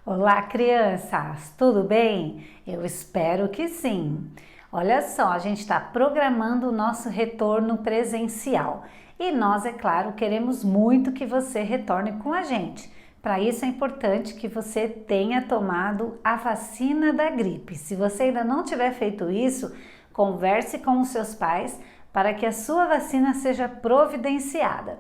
Olá, crianças, tudo bem? Eu espero que sim. Olha só, a gente está programando o nosso retorno presencial e nós, é claro, queremos muito que você retorne com a gente. Para isso é importante que você tenha tomado a vacina da gripe. Se você ainda não tiver feito isso, converse com os seus pais para que a sua vacina seja providenciada.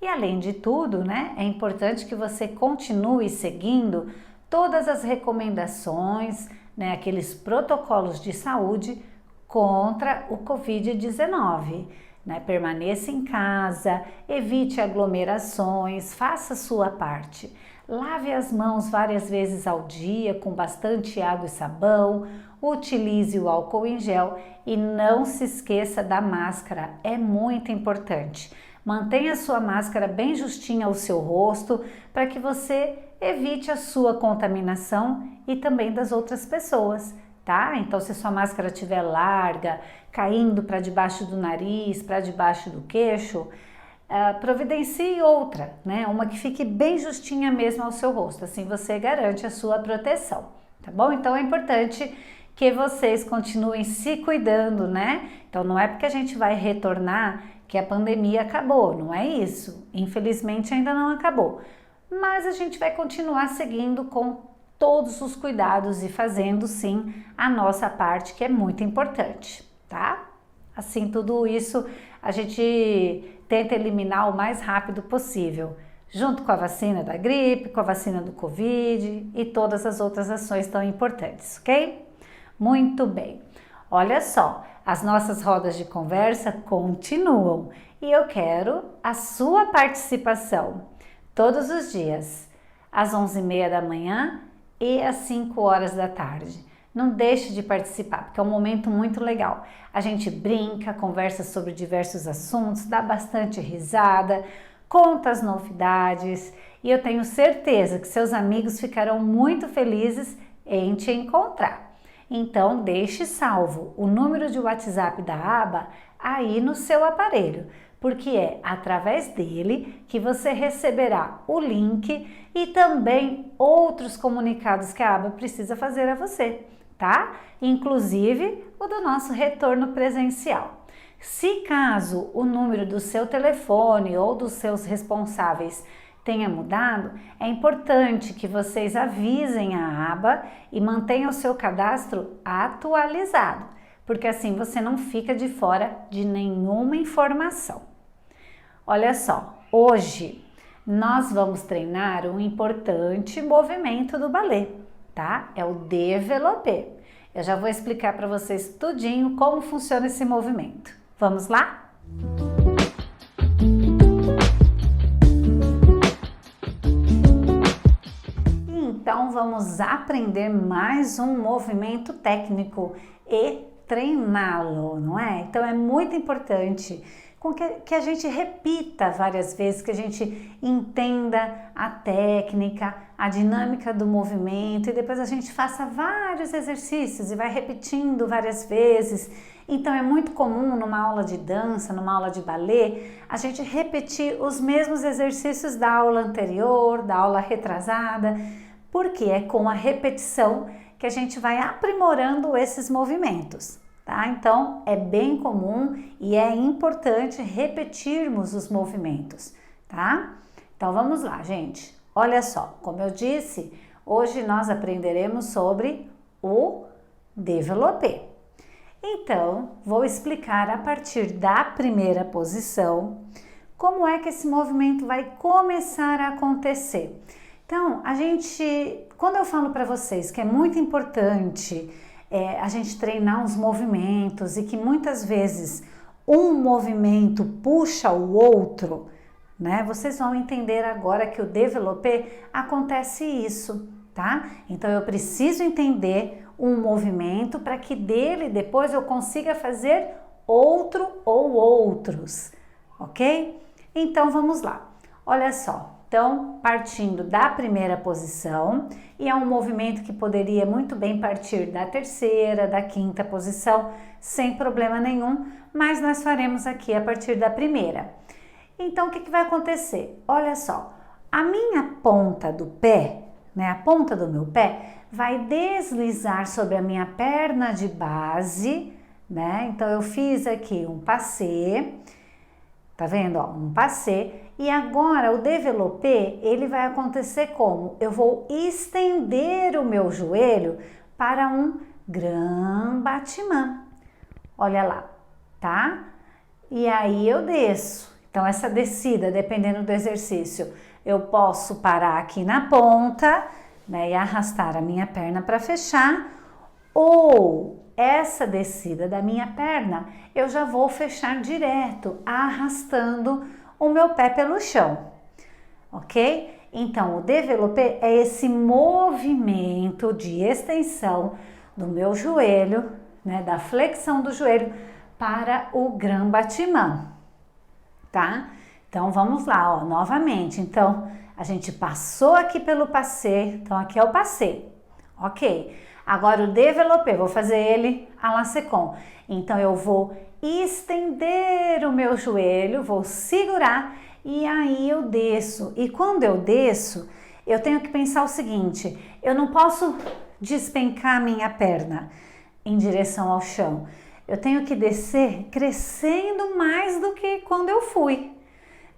E além de tudo, né, é importante que você continue seguindo todas as recomendações, né, aqueles protocolos de saúde contra o Covid-19. Né? Permaneça em casa, evite aglomerações, faça a sua parte. Lave as mãos várias vezes ao dia com bastante água e sabão, utilize o álcool em gel e não se esqueça da máscara, é muito importante. Mantenha a sua máscara bem justinha ao seu rosto para que você evite a sua contaminação e também das outras pessoas, tá? Então, se sua máscara estiver larga, caindo para debaixo do nariz, para debaixo do queixo, providencie outra, né? Uma que fique bem justinha mesmo ao seu rosto, assim você garante a sua proteção, tá bom? Então, é importante que vocês continuem se cuidando, né? Então, não é porque a gente vai retornar que a pandemia acabou, não é isso. Infelizmente, ainda não acabou. Mas a gente vai continuar seguindo com todos os cuidados e fazendo sim a nossa parte, que é muito importante, tá? Assim, tudo isso a gente tenta eliminar o mais rápido possível, junto com a vacina da gripe, com a vacina do Covid e todas as outras ações tão importantes, ok? Muito bem. Olha só, as nossas rodas de conversa continuam e eu quero a sua participação todos os dias, às 11h30 da manhã e às 5 horas da tarde. Não deixe de participar, porque é um momento muito legal. A gente brinca, conversa sobre diversos assuntos, dá bastante risada, conta as novidades e eu tenho certeza que seus amigos ficarão muito felizes em te encontrar. Então, deixe salvo o número de WhatsApp da aba aí no seu aparelho, porque é através dele que você receberá o link e também outros comunicados que a aba precisa fazer a você, tá? Inclusive o do nosso retorno presencial. Se caso o número do seu telefone ou dos seus responsáveis tenha mudado, é importante que vocês avisem a aba e mantenham o seu cadastro atualizado, porque assim você não fica de fora de nenhuma informação. Olha só, hoje nós vamos treinar um importante movimento do balé, tá? É o développé. Eu já vou explicar para vocês tudinho como funciona esse movimento. Vamos lá? Então vamos aprender mais um movimento técnico e treiná-lo, não é? Então é muito importante que a gente repita várias vezes, que a gente entenda a técnica, a dinâmica do movimento e depois a gente faça vários exercícios e vai repetindo várias vezes. Então é muito comum numa aula de dança, numa aula de balé, a gente repetir os mesmos exercícios da aula anterior, da aula retrasada, porque é com a repetição que a gente vai aprimorando esses movimentos, tá? Então, é bem comum e é importante repetirmos os movimentos, tá? Então, vamos lá, gente. Olha só, como eu disse, hoje nós aprenderemos sobre o développé. Então, vou explicar a partir da primeira posição como é que esse movimento vai começar a acontecer. Então, quando eu falo para vocês que é muito importante a gente treinar os movimentos e que muitas vezes um movimento puxa o outro, né? Vocês vão entender agora que o développé acontece isso, tá? Então, eu preciso entender um movimento para que dele depois eu consiga fazer outro ou outros, ok? Então, vamos lá. Olha só. Então, partindo da primeira posição, e é um movimento que poderia muito bem partir da terceira, da quinta posição, sem problema nenhum, mas nós faremos aqui a partir da primeira. Então, o que vai acontecer? Olha só, a minha ponta do pé, né, a ponta do meu pé, vai deslizar sobre a minha perna de base, né? Então eu fiz aqui um passê, tá vendo? Ó, um passê. E agora o développé, ele vai acontecer como? Eu vou estender o meu joelho para um grand battement. Olha lá, tá? E aí eu desço. Então essa descida, dependendo do exercício, eu posso parar aqui na ponta, né, e arrastar a minha perna para fechar, ou essa descida da minha perna, eu já vou fechar direto, arrastando o meu pé pelo chão, ok? Então, o développé é esse movimento de extensão do meu joelho, né, da flexão do joelho para o grand battement, tá? Então, vamos lá, ó, novamente. Então, a gente passou aqui pelo passê, então aqui é o passê, ok? Agora o développé, vou fazer ele à la seconde. Então eu vou estender o meu joelho, vou segurar e aí eu desço. E quando eu desço, eu tenho que pensar o seguinte, eu não posso despencar minha perna em direção ao chão. Eu tenho que descer crescendo mais do que quando eu fui,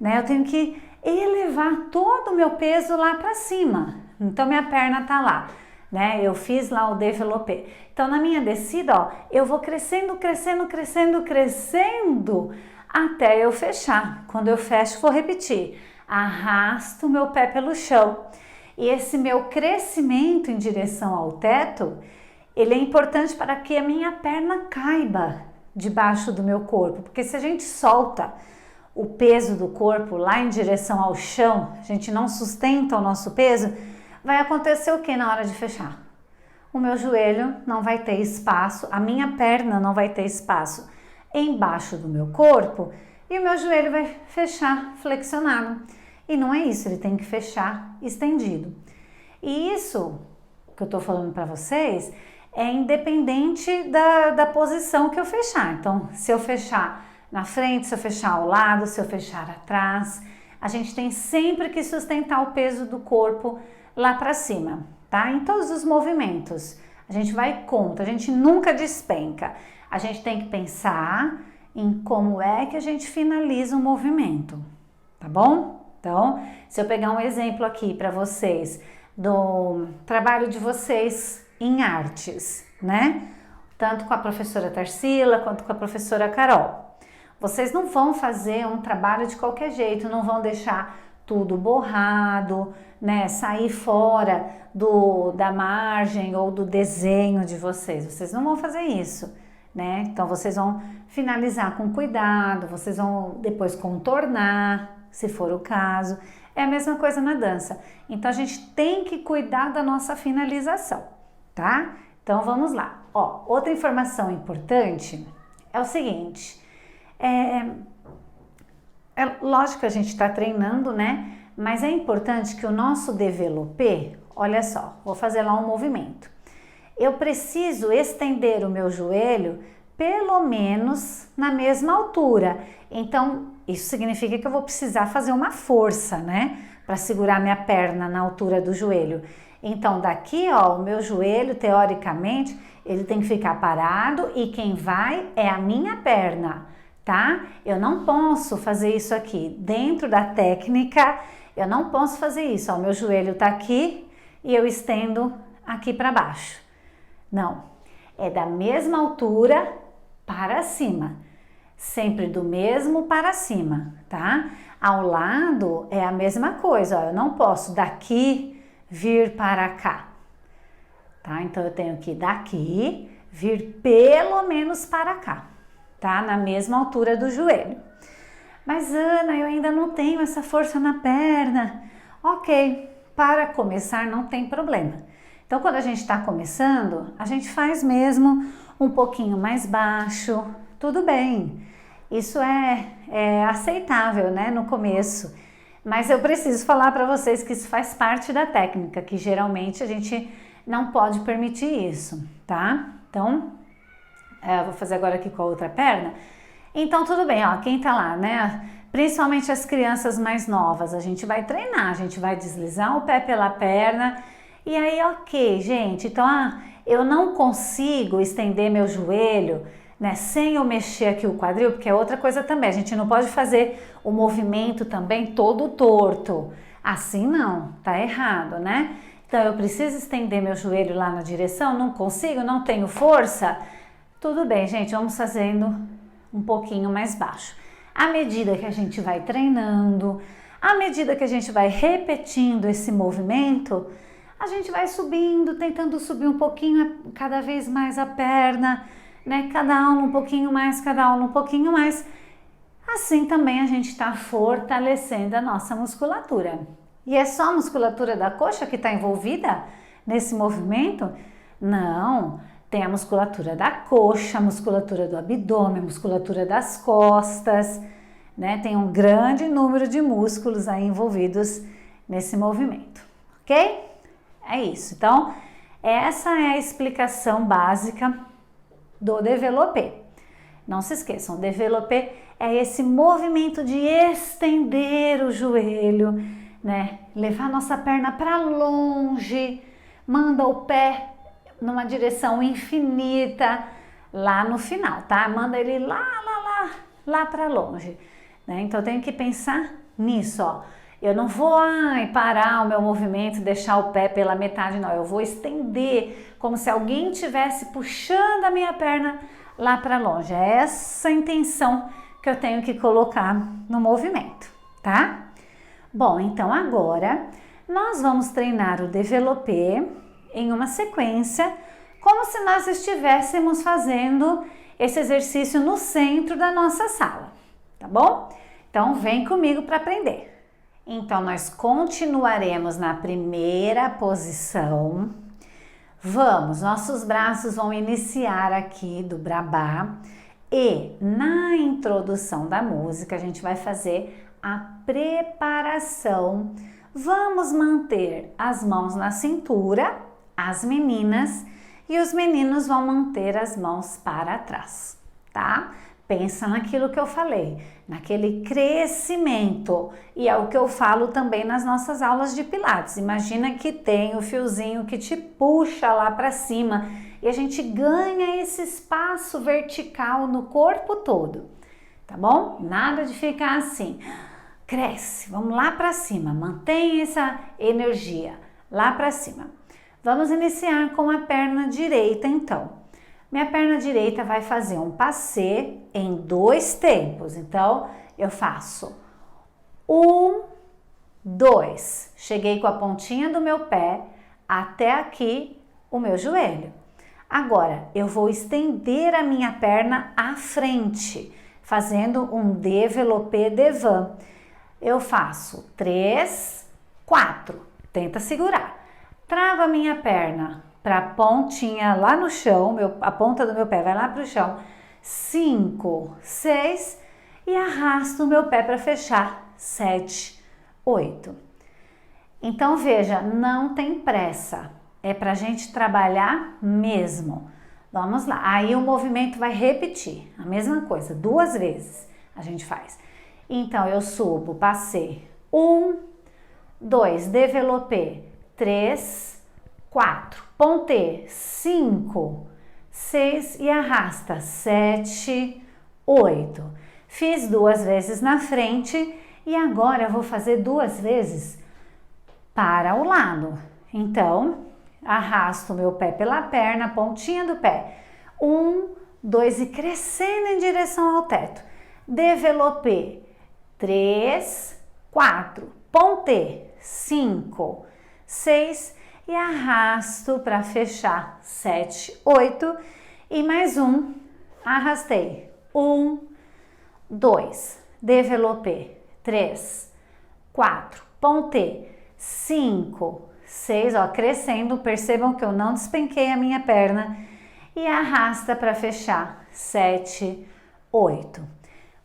né? Eu tenho que elevar todo o meu peso lá para cima. Então minha perna tá lá, né? Eu fiz lá o développé. Então na minha descida, ó, eu vou crescendo, crescendo, crescendo, crescendo até eu fechar. Quando eu fecho, vou repetir. Arrasto o meu pé pelo chão. E esse meu crescimento em direção ao teto, ele é importante para que a minha perna caiba debaixo do meu corpo, porque se a gente solta o peso do corpo lá em direção ao chão, a gente não sustenta o nosso peso, vai acontecer o que na hora de fechar? O meu joelho não vai ter espaço, a minha perna não vai ter espaço embaixo do meu corpo e o meu joelho vai fechar flexionado. E não é isso, ele tem que fechar estendido. E isso que eu tô falando para vocês é independente da posição que eu fechar. Então, se eu fechar na frente, se eu fechar ao lado, se eu fechar atrás, a gente tem sempre que sustentar o peso do corpo lá para cima, tá? Em todos os movimentos, a gente vai contra, a gente nunca despenca. A gente tem que pensar em como é que a gente finaliza o movimento, tá bom? Então, se eu pegar um exemplo aqui para vocês do trabalho de vocês em artes, né? Tanto com a professora Tarsila quanto com a professora Carol. Vocês não vão fazer um trabalho de qualquer jeito, não vão deixar tudo borrado, né? Sair fora da margem ou do desenho de vocês. Vocês não vão fazer isso, né? Então vocês vão finalizar com cuidado, vocês vão depois contornar, se for o caso. É a mesma coisa na dança. Então a gente tem que cuidar da nossa finalização, tá? Então vamos lá. Ó, outra informação importante é o seguinte. É lógico que a gente está treinando, né? Mas é importante que o nosso développé, olha só, vou fazer lá um movimento. Eu preciso estender o meu joelho pelo menos na mesma altura. Então, isso significa que eu vou precisar fazer uma força, né? Para segurar minha perna na altura do joelho. Então, daqui, ó, o meu joelho, teoricamente, ele tem que ficar parado e quem vai é a minha perna, tá? Eu não posso fazer isso aqui. Dentro da técnica, eu não posso fazer isso. Ó, o meu joelho tá aqui e eu estendo aqui para baixo. Não, é da mesma altura para cima. Sempre do mesmo para cima, tá? Ao lado é a mesma coisa, ó, eu não posso daqui vir para cá, tá? Então eu tenho que daqui vir pelo menos para cá, tá? Na mesma altura do joelho. Mas Ana, eu ainda não tenho essa força na perna. Ok, para começar não tem problema. Então quando a gente está começando, a gente faz mesmo um pouquinho mais baixo, tudo bem. Isso é aceitável, né, no começo. Mas eu preciso falar para vocês que isso faz parte da técnica, que geralmente a gente não pode permitir isso, tá? Então, vou fazer agora aqui com a outra perna. Então, tudo bem, ó, quem tá lá, né? Principalmente as crianças mais novas, a gente vai treinar, a gente vai deslizar o pé pela perna E aí, ok, gente, então, eu não consigo estender meu joelho, né, sem eu mexer aqui o quadril, porque é outra coisa também, a gente não pode fazer o movimento também todo torto, assim não, tá errado, né? Então eu preciso estender meu joelho lá na direção, não consigo, não tenho força, tudo bem, gente, vamos fazendo um pouquinho mais baixo. À medida que a gente vai treinando, à medida que a gente vai repetindo esse movimento, a gente vai subindo, tentando subir um pouquinho, cada vez mais a perna, né? Cada aula um pouquinho mais, cada aula um pouquinho mais. Assim também a gente está fortalecendo a nossa musculatura. E é só a musculatura da coxa que está envolvida nesse movimento? Não, tem a musculatura da coxa, a musculatura do abdômen, a musculatura das costas, né? Tem um grande número de músculos aí envolvidos nesse movimento, ok? É isso. Então, essa é a explicação básica do développé. Não se esqueçam, développé é esse movimento de estender o joelho, né? Levar nossa perna para longe, manda o pé numa direção infinita lá no final, tá? Manda ele lá para longe, né? Então, eu tenho que pensar nisso, ó. Eu não vou parar o meu movimento, deixar o pé pela metade, não. Eu vou estender como se alguém estivesse puxando a minha perna lá para longe. É essa a intenção que eu tenho que colocar no movimento, tá? Bom, então agora nós vamos treinar o développé em uma sequência, como se nós estivéssemos fazendo esse exercício no centro da nossa sala, tá bom? Então vem comigo para aprender. Então, nós continuaremos na primeira posição. Vamos, nossos braços vão iniciar aqui do Brabá e na introdução da música a gente vai fazer a preparação. Vamos manter as mãos na cintura, as meninas, e os meninos vão manter as mãos para trás, tá? Pensa naquilo que eu falei, naquele crescimento, e é o que eu falo também nas nossas aulas de Pilates. Imagina que tem o fiozinho que te puxa lá para cima e a gente ganha esse espaço vertical no corpo todo, tá bom? Nada de ficar assim, cresce, vamos lá para cima, mantém essa energia lá para cima. Vamos iniciar com a perna direita então. Minha perna direita vai fazer um passê em 2 tempos. Então, eu faço 1, 2. Cheguei com a pontinha do meu pé até aqui o meu joelho. Agora, eu vou estender a minha perna à frente, fazendo um développé devant. Eu faço 3, 4. Tenta segurar. Trago a minha perna para a pontinha lá no chão, a ponta do meu pé vai lá para o chão, 5, 6 e arrasto o meu pé para fechar, 7, 8. Então veja, não tem pressa, é para a gente trabalhar mesmo. Vamos lá, aí o movimento vai repetir, a mesma coisa, 2 vezes a gente faz. Então eu subo, passei, 1, 2, développé, 3, 4, ponté, 5, 6 e arrasta, 7, 8. Fiz 2 vezes na frente e agora eu vou fazer 2 vezes para o lado. Então, arrasto o meu pé pela perna, pontinha do pé. 1, 2 e crescendo em direção ao teto. Développé, 3, 4, ponté, 5, 6 e arrasto para fechar, 7, 8 e mais um, arrastei, 1, 2, développé, 3, 4, ponté, 5, 6, ó, crescendo, percebam que eu não despenquei a minha perna e arrasta para fechar, 7, 8.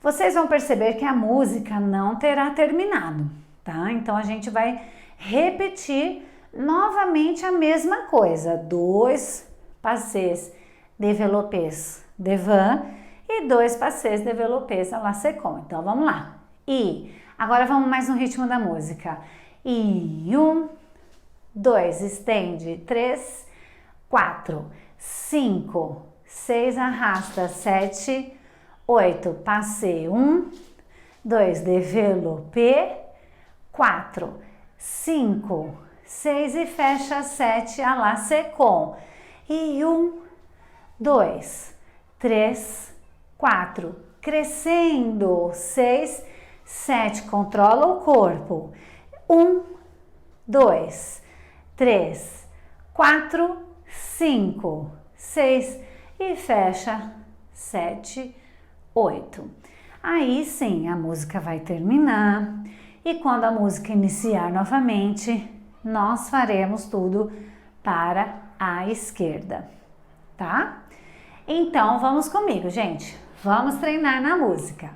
Vocês vão perceber que a música não terá terminado, tá? Então a gente vai repetir novamente a mesma coisa, 2 passés développés devant e 2 passés développés à la seconde. Então vamos lá. E agora vamos mais no ritmo da música. E 1, 2, estende, 3, 4, 5, 6, arrasta, 7, 8, passe, 1, 2, développé, 4, 5, 6 e fecha, 7, à la second. E 1, 2, 3, 4, crescendo, 6, 7, controla o corpo. 1, 2, 3, 4, 5, 6 e fecha, 7, 8. Aí sim, a música vai terminar e quando a música iniciar novamente, nós faremos tudo para a esquerda, tá? Então, vamos comigo, gente. Vamos treinar na música.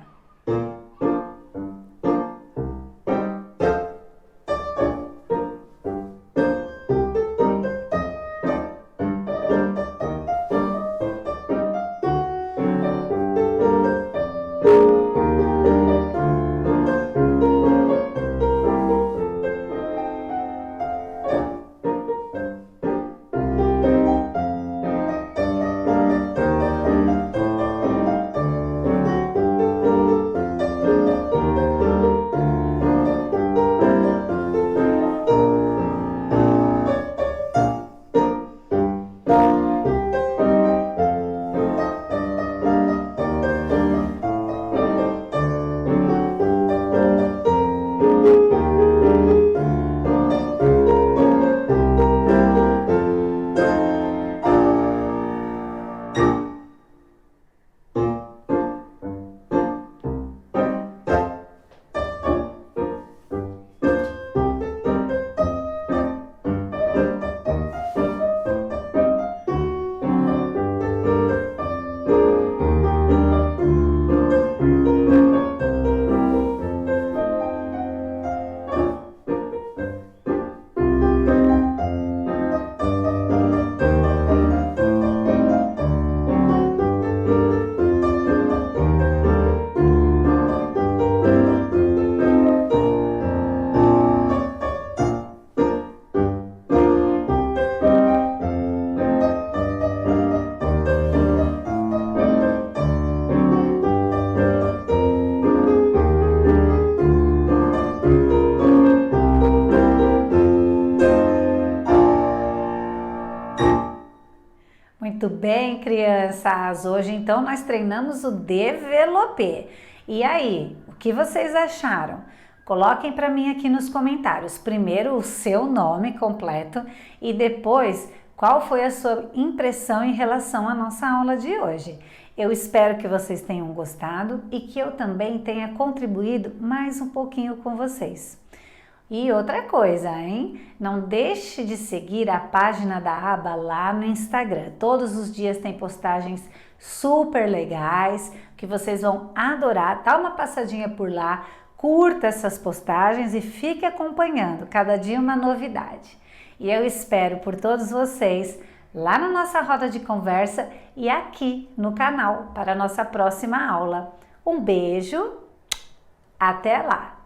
Muito bem, crianças! Hoje então nós treinamos o développé. E aí, o que vocês acharam? Coloquem para mim aqui nos comentários. Primeiro o seu nome completo e depois qual foi a sua impressão em relação à nossa aula de hoje. Eu espero que vocês tenham gostado e que eu também tenha contribuído mais um pouquinho com vocês. E outra coisa, hein? Não deixe de seguir a página da aba lá no Instagram. Todos os dias tem postagens super legais que vocês vão adorar. Dá uma passadinha por lá, curta essas postagens e fique acompanhando. Cada dia uma novidade. E eu espero por todos vocês lá na nossa roda de conversa e aqui no canal para a nossa próxima aula. Um beijo, até lá!